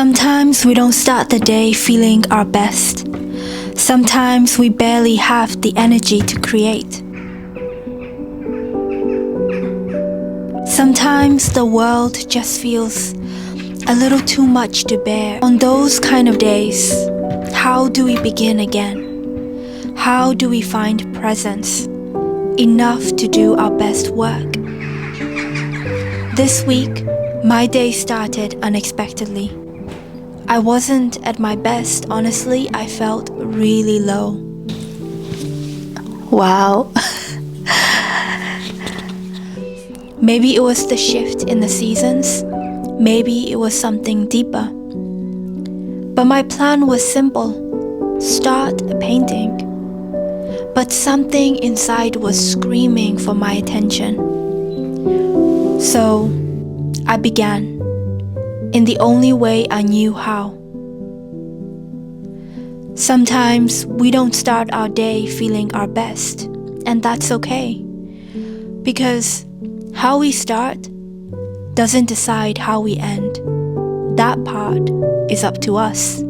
Sometimes we don't start the day feeling our best. Sometimes we barely have the energy to create. Sometimes the world just feels a little too much to bear. On those kind of days, how do we begin again? How do we find presence enough to do our best work? This week, my day started unexpectedly. I wasn't at my best, honestly. I felt really low. Wow. Maybe it was the shift in the seasons. Maybe it was something deeper. But my plan was simple. Start a painting. But something inside was screaming for my attention. So I began. In the only way I knew how. Sometimes we don't start our day feeling our best, and that's okay. Because how we start doesn't decide how we end. That part is up to us.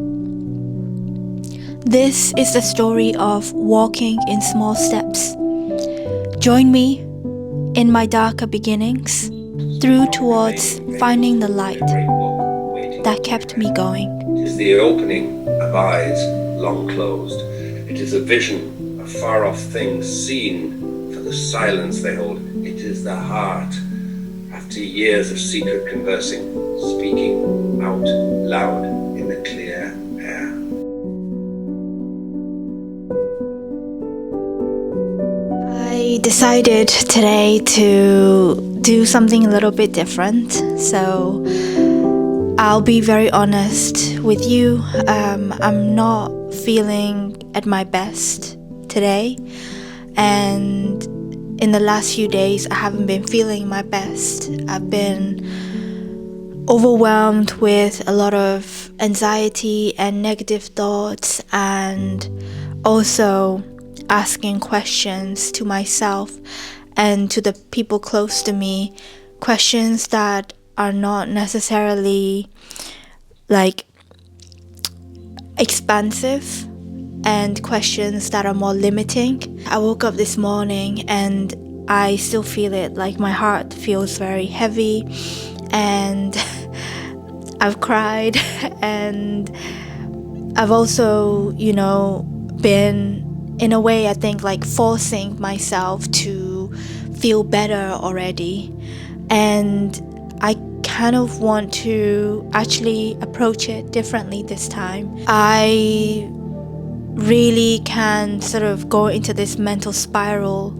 This is the story of walking in small steps. Join me in my darker beginnings through towards finding the light that kept me going. It is the opening of eyes long closed. It is a vision of far-off things seen for the silence they hold. It is the heart, after years of secret conversing, speaking out loud in the clear air. I decided today to do something a little bit different, so I'll be very honest with you. I'm not feeling at my best today, and in the last few days I haven't been feeling my best. I've been overwhelmed with a lot of anxiety and negative thoughts, and also asking questions to myself and to the people close to me, questions that are not necessarily like expansive, and questions that are more limiting. I woke up this morning and I still feel it, like my heart feels very heavy, and I've cried, and I've also, been in a way, I think, like forcing myself to feel better already. And I kind of want to actually approach it differently this time. I really can sort of go into this mental spiral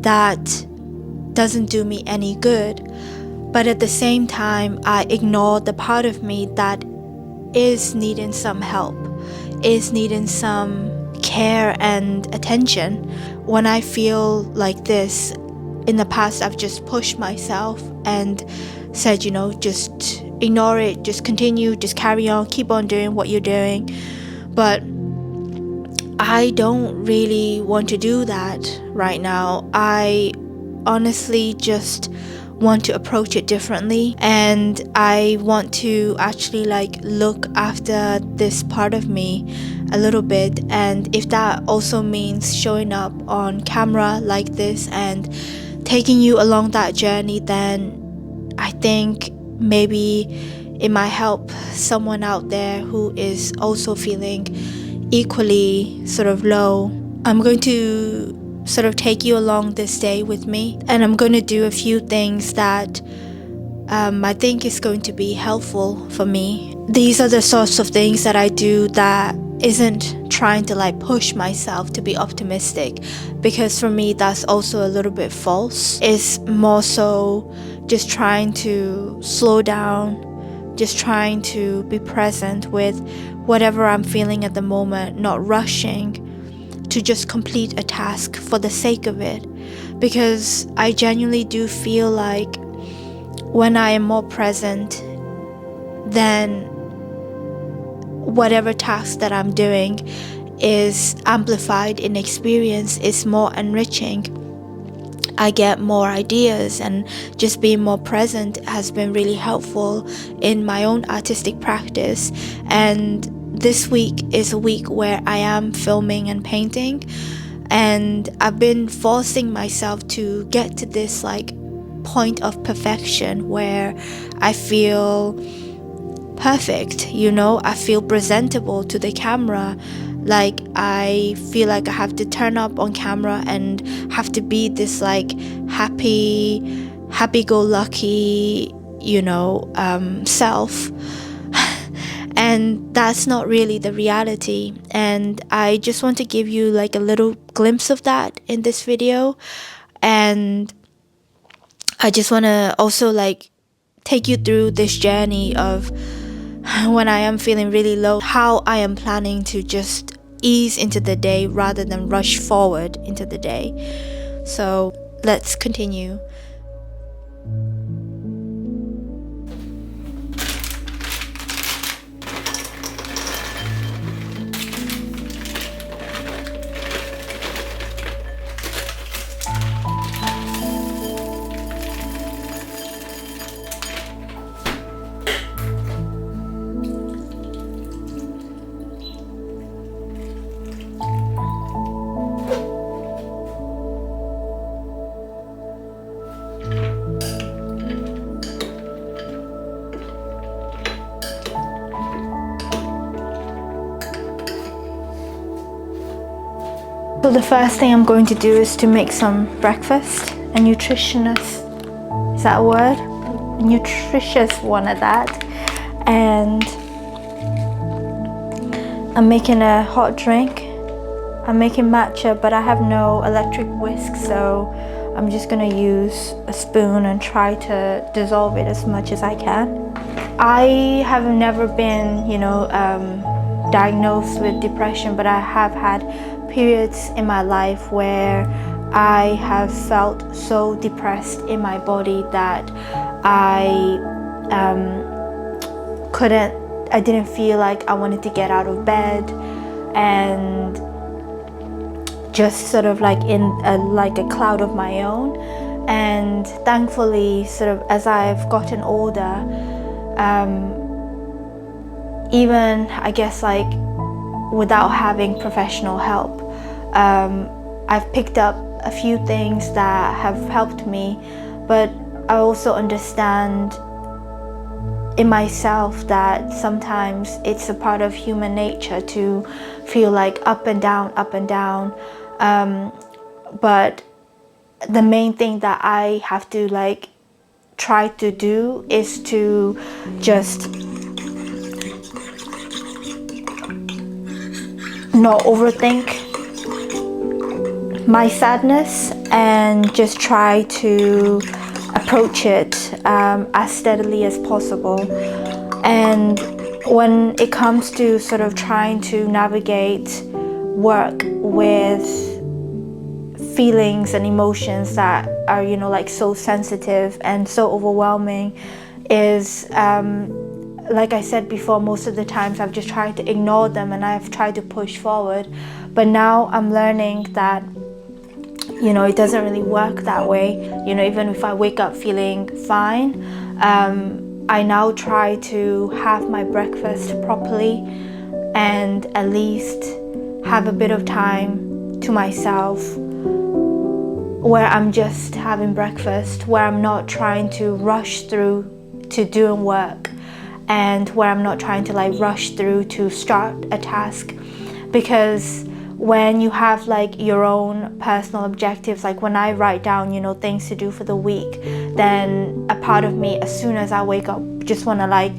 that doesn't do me any good. But at the same time, I ignore the part of me that is needing some help, is needing some care and attention. When I feel like this, in the past I've just pushed myself and said, just ignore it, just continue, just carry on, keep on doing what you're doing. But I don't really want to do that right now. I honestly just want to approach it differently, and I want to actually look after this part of me a little bit. And if that also means showing up on camera like this and taking you along that journey, then I think maybe it might help someone out there who is also feeling equally sort of low. I'm going to sort of take you along this day with me, and I'm going to do a few things that I think is going to be helpful for me. These are the sorts of things that I do that isn't trying to push myself to be optimistic, because for me that's also a little bit false. It's more so just trying to slow down, just trying to be present with whatever I'm feeling at the moment, not rushing to just complete a task for the sake of it. Because I genuinely do feel like when I am more present, then whatever task that I'm doing is amplified in experience, is more enriching. I get more ideas, and just being more present has been really helpful in my own artistic practice. And this week is a week where I am filming and painting, and I've been forcing myself to get to this like point of perfection where I feel perfect, I feel presentable to the camera. Like I feel like I have to turn up on camera and have to be this like happy-go-lucky, self. And that's not really the reality. And I just want to give you like a little glimpse of that in this video. And I just want to also like take you through this journey of when I am feeling really low, how I am planning to just ease into the day rather than rush forward into the day. So let's continue. So the first thing I'm going to do is to make some breakfast, a nutritionist, is that a word? A nutritious one at that. And I'm making a hot drink. I'm making matcha, but I have no electric whisk, so I'm just gonna use a spoon and try to dissolve it as much as I can. I have never been, diagnosed with depression, but I have had periods in my life where I have felt so depressed in my body that I didn't feel like I wanted to get out of bed, and just sort of like in a cloud of my own. And thankfully, sort of as I've gotten older, even I guess like without having professional help, I've picked up a few things that have helped me, but I also understand in myself that sometimes it's a part of human nature to feel like up and down. But the main thing that I have to like try to do is to just not overthink my sadness and just try to approach it as steadily as possible. And when it comes to sort of trying to navigate work with feelings and emotions that are, like so sensitive and so overwhelming, is like I said before, most of the times I've just tried to ignore them and I've tried to push forward. But now I'm learning that it doesn't really work that way. Even if I wake up feeling fine, I now try to have my breakfast properly and at least have a bit of time to myself where I'm just having breakfast, where I'm not trying to rush through to doing work, and where I'm not trying to like rush through to start a task. Because when you have like your own personal objectives, like when I write down, things to do for the week, then a part of me, as soon as I wake up, just want to like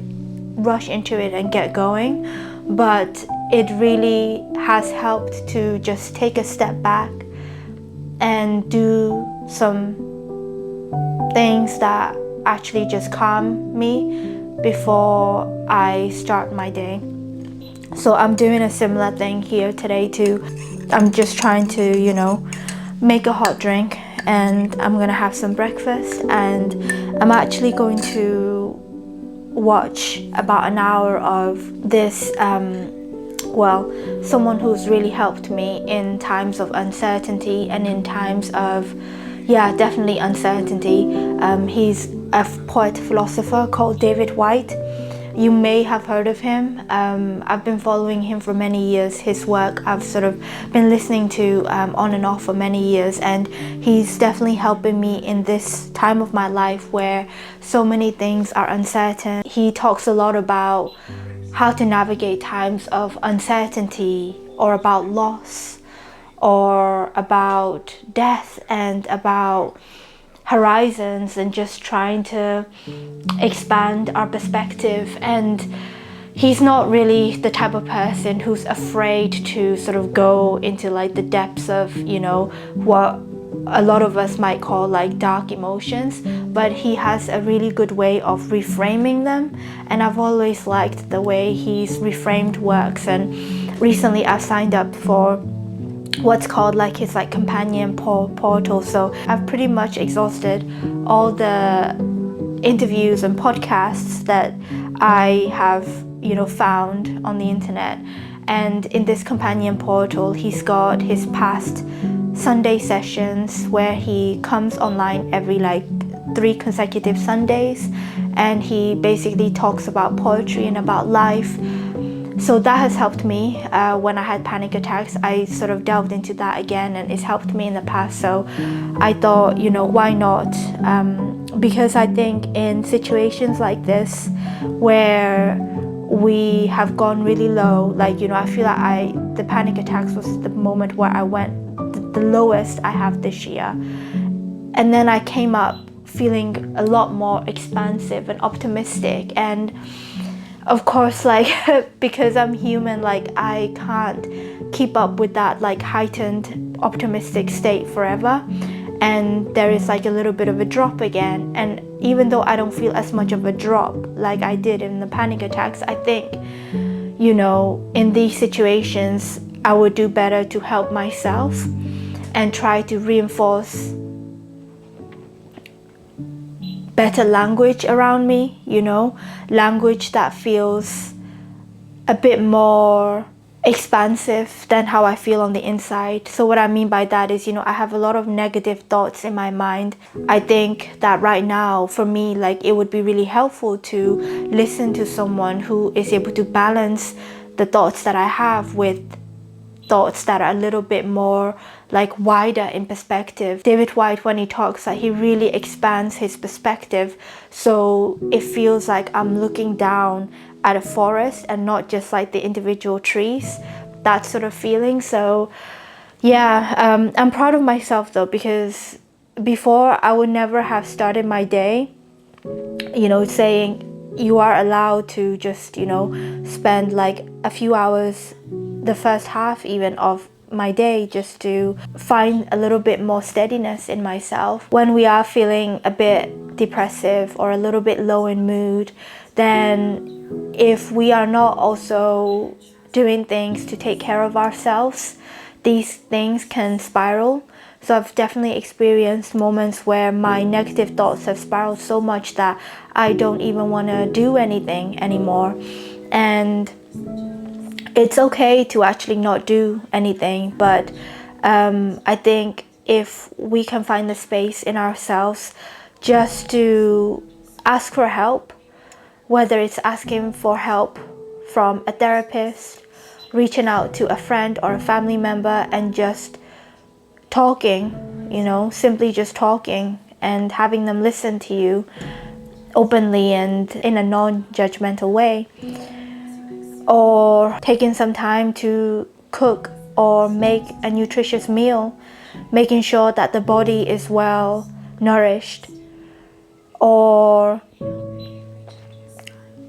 rush into it and get going. But it really has helped to just take a step back and do some things that actually just calm me before I start my day. So I'm doing a similar thing here today too. I'm just trying to, make a hot drink, and I'm gonna have some breakfast, and I'm actually going to watch about an hour of this someone who's really helped me in times of uncertainty and in times of Yeah, definitely uncertainty. He's a poet philosopher called David Whyte. You may have heard of him. I've been following him for many years. His work I've sort of been listening to on and off for many years, and he's definitely helping me in this time of my life where so many things are uncertain. He talks a lot about how to navigate times of uncertainty or about loss or about death and about horizons and just trying to expand our perspective. And he's not really the type of person who's afraid to sort of go into like the depths of, what a lot of us might call like dark emotions, but he has a really good way of reframing them, and I've always liked the way he's reframed works. And recently I've signed up for what's called like his like companion portal, so I've pretty much exhausted all the interviews and podcasts that I have found on the internet. And in this companion portal, he's got his past Sunday sessions where he comes online every like 3 consecutive Sundays, and he basically talks about poetry and about life. So that has helped me when I had panic attacks. I sort of delved into that again, and it's helped me in the past. So I thought, why not? Because I think in situations like this where we have gone really low, like, I feel like the panic attacks was the moment where I went the lowest I have this year. And then I came up feeling a lot more expansive and optimistic. And of course, like, because I'm human, like, I can't keep up with that like heightened optimistic state forever, and there is like a little bit of a drop again. And even though I don't feel as much of a drop like I did in the panic attacks, I think, in these situations I would do better to help myself and try to reinforce better language around me, language that feels a bit more expansive than how I feel on the inside. So what I mean by that is, I have a lot of negative thoughts in my mind. I think that right now for me, like, it would be really helpful to listen to someone who is able to balance the thoughts that I have with thoughts that are a little bit more like wider in perspective. David Whyte, when he talks, like, he really expands his perspective, so it feels like I'm looking down at a forest and not just like the individual trees, that sort of feeling. So yeah, I'm proud of myself though, because before I would never have started my day saying you are allowed to just spend like a few hours, the first half even of my day, just to find a little bit more steadiness in myself. When we are feeling a bit depressive or a little bit low in mood, then if we are not also doing things to take care of ourselves, these things can spiral. So I've definitely experienced moments where my negative thoughts have spiraled so much that I don't even want to do anything anymore. And it's okay to actually not do anything, but I think if we can find the space in ourselves just to ask for help, whether it's asking for help from a therapist, reaching out to a friend or a family member, and just talking, simply just talking and having them listen to you openly and in a non-judgmental way, or taking some time to cook or make a nutritious meal, making sure that the body is well nourished, or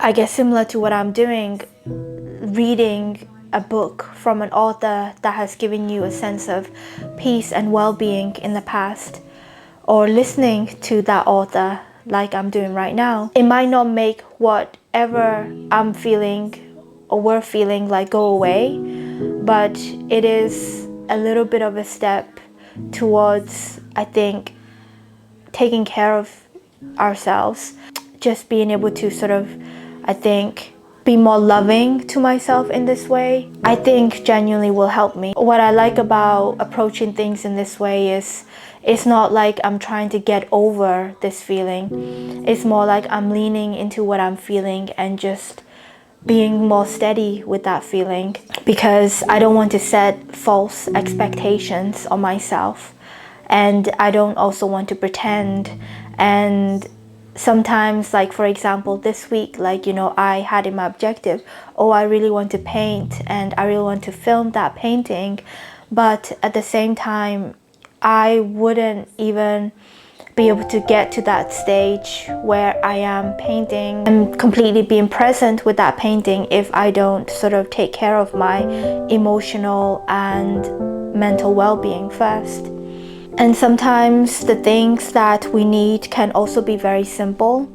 I guess similar to what I'm doing, reading a book from an author that has given you a sense of peace and well-being in the past, or listening to that author like I'm doing right now. It might not make whatever I'm feeling or we're feeling like go away, but it is a little bit of a step towards, I think, taking care of ourselves. Just being able to sort of, I think, be more loving to myself in this way, I think genuinely will help me. What I like about approaching things in this way is it's not like I'm trying to get over this feeling. It's more like I'm leaning into what I'm feeling and just being more steady with that feeling, because I don't want to set false expectations on myself, and I don't also want to pretend. And sometimes, like for example this week, like I had in my objective, oh, I really want to paint and I really want to film that painting, but at the same time I wouldn't even be able to get to that stage where I am painting and completely being present with that painting if I don't sort of take care of my emotional and mental well-being first. And sometimes the things that we need can also be very simple.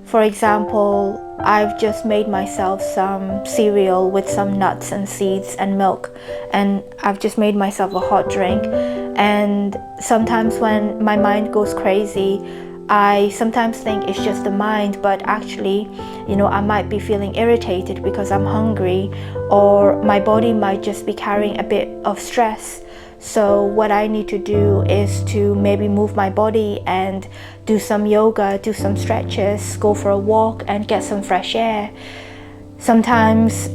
For example, I've just made myself some cereal with some nuts and seeds and milk, and I've just made myself a hot drink. And sometimes when my mind goes crazy, I sometimes think it's just the mind, but actually, I might be feeling irritated because I'm hungry, or my body might just be carrying a bit of stress. So what I need to do is to maybe move my body and do some yoga, do some stretches, go for a walk and get some fresh air. Sometimes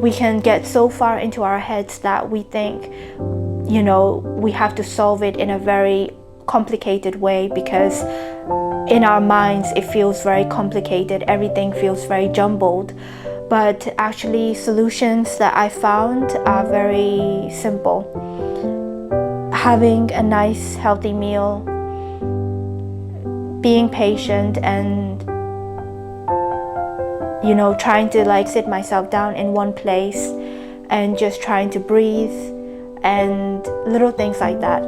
we can get so far into our heads that we think, we have to solve it in a very complicated way, because in our minds it feels very complicated, everything feels very jumbled. But actually, solutions that I found are very simple. Having a nice healthy meal, being patient, and trying to sit myself down in one place and just trying to breathe, and little things like that.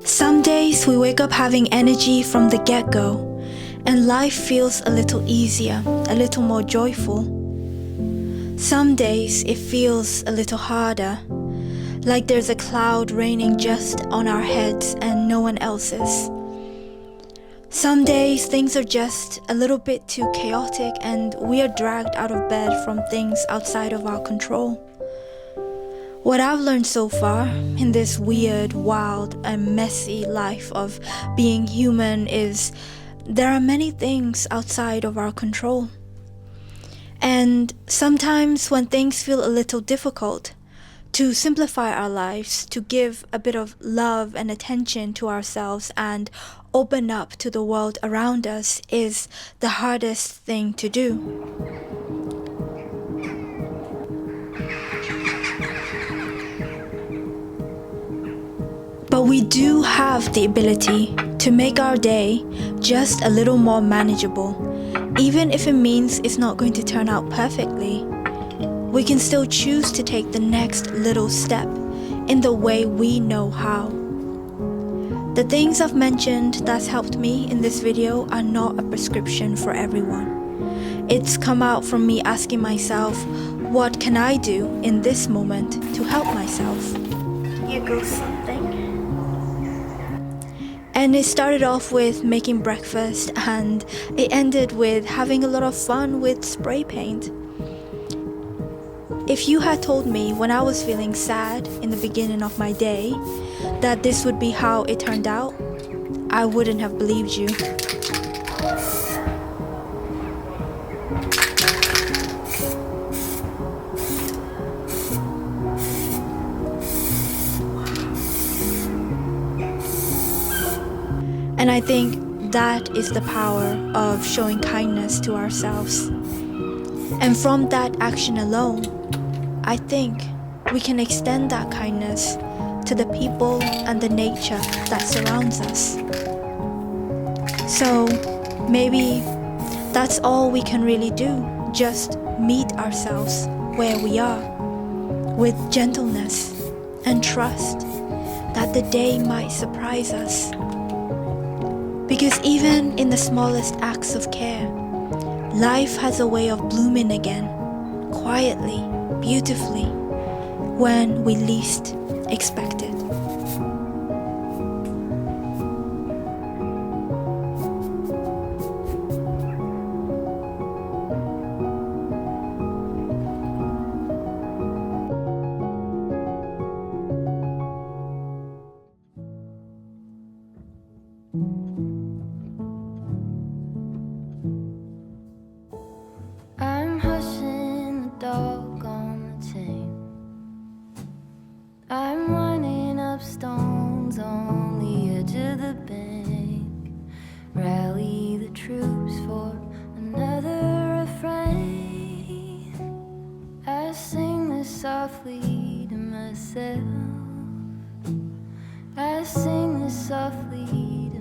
Some days we wake up having energy from the get-go, and life feels a little easier, a little more joyful. Some days it feels a little harder, like there's a cloud raining just on our heads and no one else's. Some days things are just a little bit too chaotic and we are dragged out of bed from things outside of our control. What I've learned so far in this weird, wild, and messy life of being human is there are many things outside of our control. And sometimes when things feel a little difficult, to simplify our lives, to give a bit of love and attention to ourselves and open up to the world around us is the hardest thing to do. But we do have the ability to make our day just a little more manageable, even if it means it's not going to turn out perfectly. We can still choose to take the next little step in the way we know how. The things I've mentioned that's helped me in this video are not a prescription for everyone. It's come out from me asking myself, what can I do in this moment to help myself? Here goes something. And it started off with making breakfast, and it ended with having a lot of fun with spray paint. If you had told me when I was feeling sad in the beginning of my day that this would be how it turned out, I wouldn't have believed you. And I think that is the power of showing kindness to ourselves. And from that action alone, I think we can extend that kindness to the people and the nature that surrounds us. So maybe that's all we can really do, just meet ourselves where we are, with gentleness and trust that the day might surprise us. Because even in the smallest acts of care, life has a way of blooming again, quietly, beautifully, when we least expect it. I'm lining up stones on the edge of the bank. Rally the troops for another refrain. I sing this softly to myself. I sing this softly